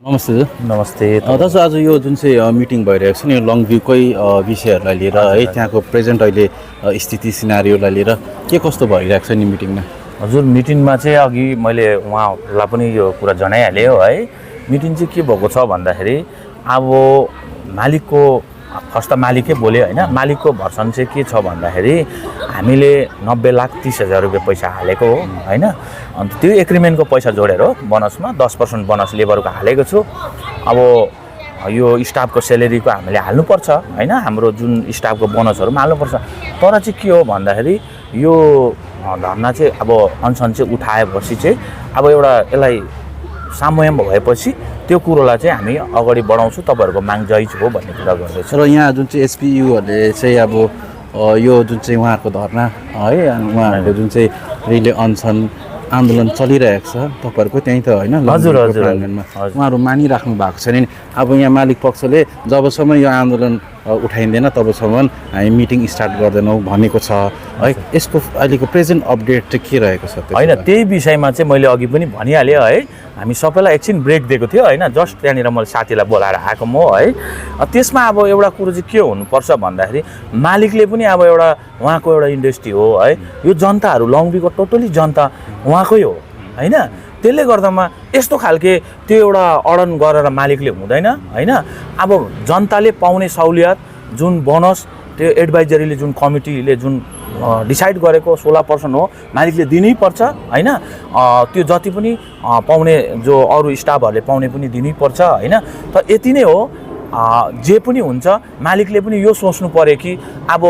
नमस्ते दाजु। नमस्ते दाजु आज यो जुन चाहिँ मिटिङ भइरहेको छ नि लङ भ्यूकै विषयहरूलाई लिएर है त्यहाँको प्रेजेन्ट अहिले स्थिति सिनारियोलाई लिएर के कस्तो भइरहेको छ नि मिटिङमा? हजुर मिटिङमा चाहिँ अघि मैले उहाँलाई पनि यो कुरा जनाइहालेँ हो है। मिटिङ चाहिँ के भएको छ भन्दाखेरि अब मालिकको फर्स्ट त मालिकै बोल्यो होइन। मालिकको भर्सन चाहिँ के छ भन्दाखेरि हामीले 90,30,000 रुपियाँ पैसा हालेको हो होइन। अन्त त्यो एग्रिमेन्टको पैसा जोडेर हो बोनसमा 10% बोनस लेबरको हालेको छु। अब यो स्टाफको सेलेरीको हामीले हाल्नुपर्छ होइन। हाम्रो जुन स्टाफको बोनसहरू पनि हाल्नुपर्छ। तर चाहिँ के हो भन्दाखेरि यो धर्ना चाहिँ अब अनसन चाहिँ उठाएपछि चाहिँ अब एउटा यसलाई सामूहिक भएपछि त्यो कुरोलाई चाहिँ हामी अगाडि बढाउँछौँ। तपाईँहरूको माग जायज हो भन्ने कुरा गर्दैछ। र यहाँ जुन चाहिँ एसपियुहरूले चाहिँ अब यो जुन चाहिँ उहाँहरूको धर्ना है उहाँहरूको जुन चाहिँ रिले अनसन आन्दोलन चलिरहेको छ तपाईँहरूको त्यहीँ त होइन? हजुर हजुर उहाँहरू मानिराख्नु भएको छैन नि। अब यहाँ मालिक पक्षले जबसम्म यो आन्दोलन उठाइँदैन तबसम्म हामी मिटिङ स्टार्ट गर्दैनौँ भनेको छ है। यसको अहिलेको प्रेजेन्ट अपडेट चाहिँ के रहेको छ? होइन त्यही विषयमा चाहिँ मैले अघि पनि भनिहालेँ है। हामी सबैलाई एकछिन ब्रेक दिएको थियो होइन। जस्ट त्यहाँनिर मैले साथीलाई बोलाएर आएको म है। त्यसमा अब एउटा कुरो चाहिँ के हुनुपर्छ भन्दाखेरि मालिकले पनि अब एउटा उहाँको एउटा इन्डस्ट्री हो है। यो जनताहरू लङभीको टोटली जनता उहाँकै हो होइन। त्यसले गर्दामा यस्तो खालके त्यो एउटा अडन गरेर मालिकले हुँदैन होइन। अब जनताले पाउने सहुलियत जुन बोनस त्यो एडभाइजरीले जुन कमिटीले जुन डिसाइड गरेको 16% हो मालिकले दिनै पर्छ होइन। त्यो जति पनि पाउने जो अरू स्टाफहरूले पाउने पनि दिनै पर्छ होइन। त यति नै हो। जे पनि हुन्छ मालिकले पनि यो सोच्नु पर्यो कि अब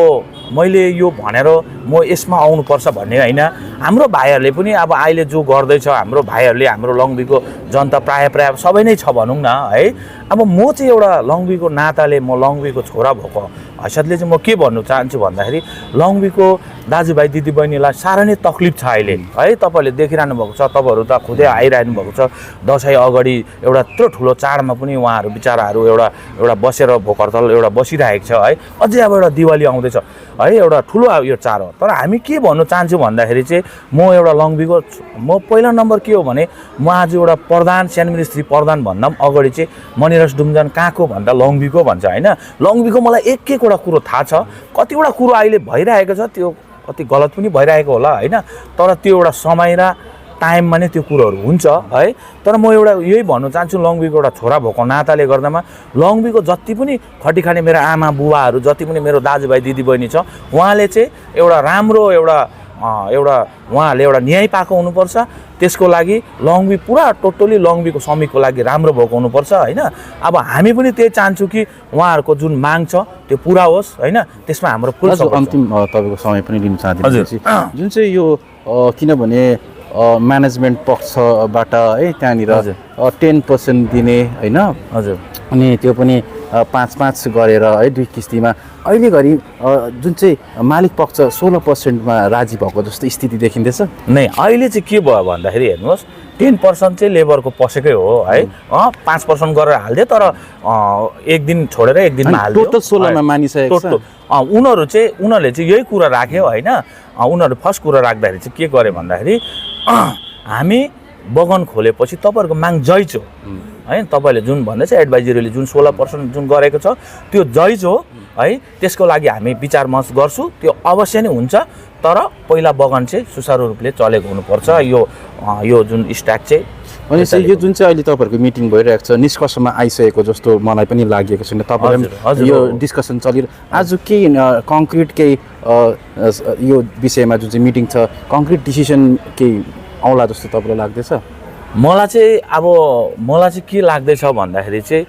मैले यो भनेर म यसमा आउनुपर्छ भन्ने होइन। हाम्रो भाइहरूले पनि अब अहिले जो गर्दैछ हाम्रो भाइहरूले हाम्रो लङभीको जनता प्राय सबै नै छ भनौँ न है। अब म चाहिँ एउटा लङभीको नाताले म लङभीको छोरा भएको हैसियतले चाहिँ म के भन्नु चाहन्छु भन्दाखेरि लङभीको दाजुभाइ दिदीबहिनीलाई साह्रै नै तकलिफ छ अहिले है। तपाईँहरूले देखिरहनु भएको छ। तपाईँहरू त खुदै आइरहनु भएको छ। दसैँ अगाडि एउटा यत्रो ठुलो चाडमा पनि उहाँहरू बिचराहरू एउटा बसेर भोक हडताल एउटा बसिरहेको छ है। अझै अब एउटा दिवाली आउँदैछ है। एउटा ठुलो यो चाड हो। तर हामी के भन्नु चाहन्छु भन्दाखेरि चाहिँ म एउटा लङभीको म पहिला नम्बर के हो भने म आज एउटा प्रधान सानो मिनिस्ट्री प्रधान भन्दा पनि अगाडि चाहिँ मनिरस डुम्जान कहाँको भन्दा लङभीको भन्छ होइन। लङभीको मलाई एक एकवटा कुरो थाहा छ। कतिवटा कुरो अहिले भइरहेको छ त्यो कति गलत पनि भइरहेको होला होइन। तर त्यो एउटा समय र टाइममा नै त्यो कुरोहरू हुन्छ है। तर म एउटा यही भन्नु चाहन्छु लङभीको एउटा छोरा भएको नाताले गर्दामा लङभीको जति पनि खटी खाने मेरो आमा बुबाहरू जति पनि मेरो दाजुभाइ दिदीबहिनी छ उहाँले चाहिँ एउटा राम्रो एउटा उहाँहरूले एउटा न्याय पाएको हुनुपर्छ। त्यसको लागि लङभी पुरा टोटली लङभीको श्रमिकको लागि राम्रो भएको हुनुपर्छ होइन। अब हामी पनि त्यही चाहन्छौँ कि उहाँहरूको जुन माग छ त्यो पुरा होस् होइन। त्यसमा हाम्रो पुरा अन्तिम तपाईँको समय पनि लिन चाहन्छु जुन चाहिँ यो किनभने म्यानेजमेन्ट पक्षबाट है त्यहाँनिर 10% दिने होइन। हजुर अनि त्यो पनि 5-5 गरेर है 2 किस्तीमा अहिले घरि जुन चाहिँ मालिक पक्ष 16%मा राजी भएको जस्तो स्थिति देखिँदैछ नै। अहिले चाहिँ के भयो भन्दाखेरि हेर्नुहोस् 10% चाहिँ लेबरको पसेकै हो है। 5% गरेर हालिदियो तर एक दिन छोडेर एक दिनमा हालिदियो। टोटल 16मा मानिसकेको छ। उनीहरूले चाहिँ यही कुरा राख्यो होइन। उनीहरू फर्स्ट कुरा राख्दाखेरि चाहिँ के गरे भन्दाखेरि हामी बगान खोलेपछि तपाईँहरूको माग जायज हो है। तपाईँले जुन भन्दैछ एडभाइजरीले जुन 16% जुन गरेको छ त्यो जायज हो है। त्यसको लागि हामी विचार विमर्श गर्छौँ। त्यो अवश्य नै हुन्छ। तर पहिला बगान चाहिँ सुचारू रूपले चलेको हुनुपर्छ। यो जुन स्ट्याक चाहिँ भनेपछि यो जुन चाहिँ अहिले तपाईँहरूको मिटिङ भइरहेको छ निष्कर्षमा आइसकेको जस्तो मलाई पनि लागेको छैन। तपाईँले यो डिस्कसन चलिरहेको आज केही कङ्क्रिट केही यो विषयमा जुन चाहिँ मिटिङ छ कङ्क्रिट डिसिसन केही आउला जस्तो तपाईँलाई लाग्दैछ? मलाई चाहिँ के लाग्दैछ भन्दाखेरि चाहिँ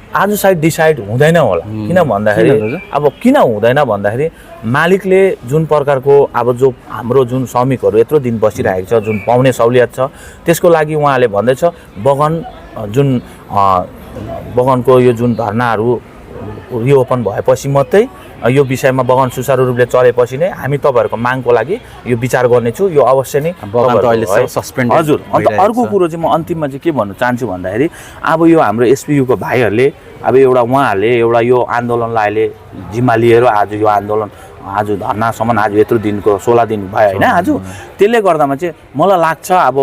आज सायद डिसाइड हुँदैन होला। किन भन्दाखेरि अब किन हुँदैन भन्दाखेरि मालिकले जुन प्रकारको अब जो हाम्रो जुन श्रमिकहरू यत्रो दिन बसिरहेको छ जुन पाउने सहुलियत छ त्यसको लागि उहाँले भन्दैछ बगानको यो जुन धर्नाहरू रिओपन भएपछि मात्रै यो विषयमा बगान सुचारू रूपले चलेपछि नै हामी तपाईँहरूको मागको लागि यो विचार गर्नेछु। यो अवश्य नै सस्पेन्ड। हजुर अन्त अर्को कुरो चाहिँ म अन्तिममा चाहिँ के भन्नु चाहन्छु भन्दाखेरि अब यो हाम्रो एसपियुको भाइहरूले अब उहाँहरूले यो आन्दोलनलाई अहिले जिम्मा लिएर आज यो आन्दोलन आज धर्नासम्म आज यत्रो दिनको 16 दिन भयो होइन। आज त्यसले गर्दामा चाहिँ मलाई लाग्छ अब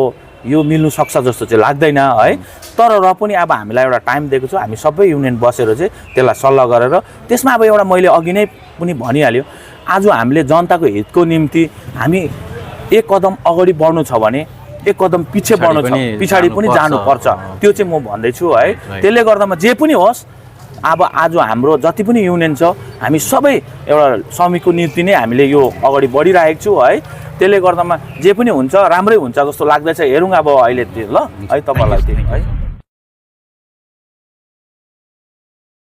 यो मिल्नु सक्छ जस्तो चाहिँ लाग्दैन है। तर र पनि अब हामीलाई एउटा टाइम दिएको छ, हामी सबै युनियन बसेर चाहिँ त्यसलाई सल्लाह गरेर त्यसमा अब एउटा मैले अघि नै पनि भनिहाल्यो, आज हामीले जनताको हितको निम्ति हामी एक कदम अगाडि बढ्नु छ भने एक कदम पछि बढ्नु छ, पछाडि पनि जानुपर्छ, त्यो चाहिँ म भन्दैछु है। त्यसले गर्दामा जे पनि होस्, अब आज हाम्रो जति पनि युनियन छ हामी सबै एउटा श्रमिकको नीति नै हामीले यो अगाडि बढिरहेको छु है। त्यसले गर्दामा जे पनि हुन्छ राम्रै हुन्छ जस्तो लाग्दैछ, हेरौँ अब अहिले त्यो ल है। तपाईँलाई त्यही है।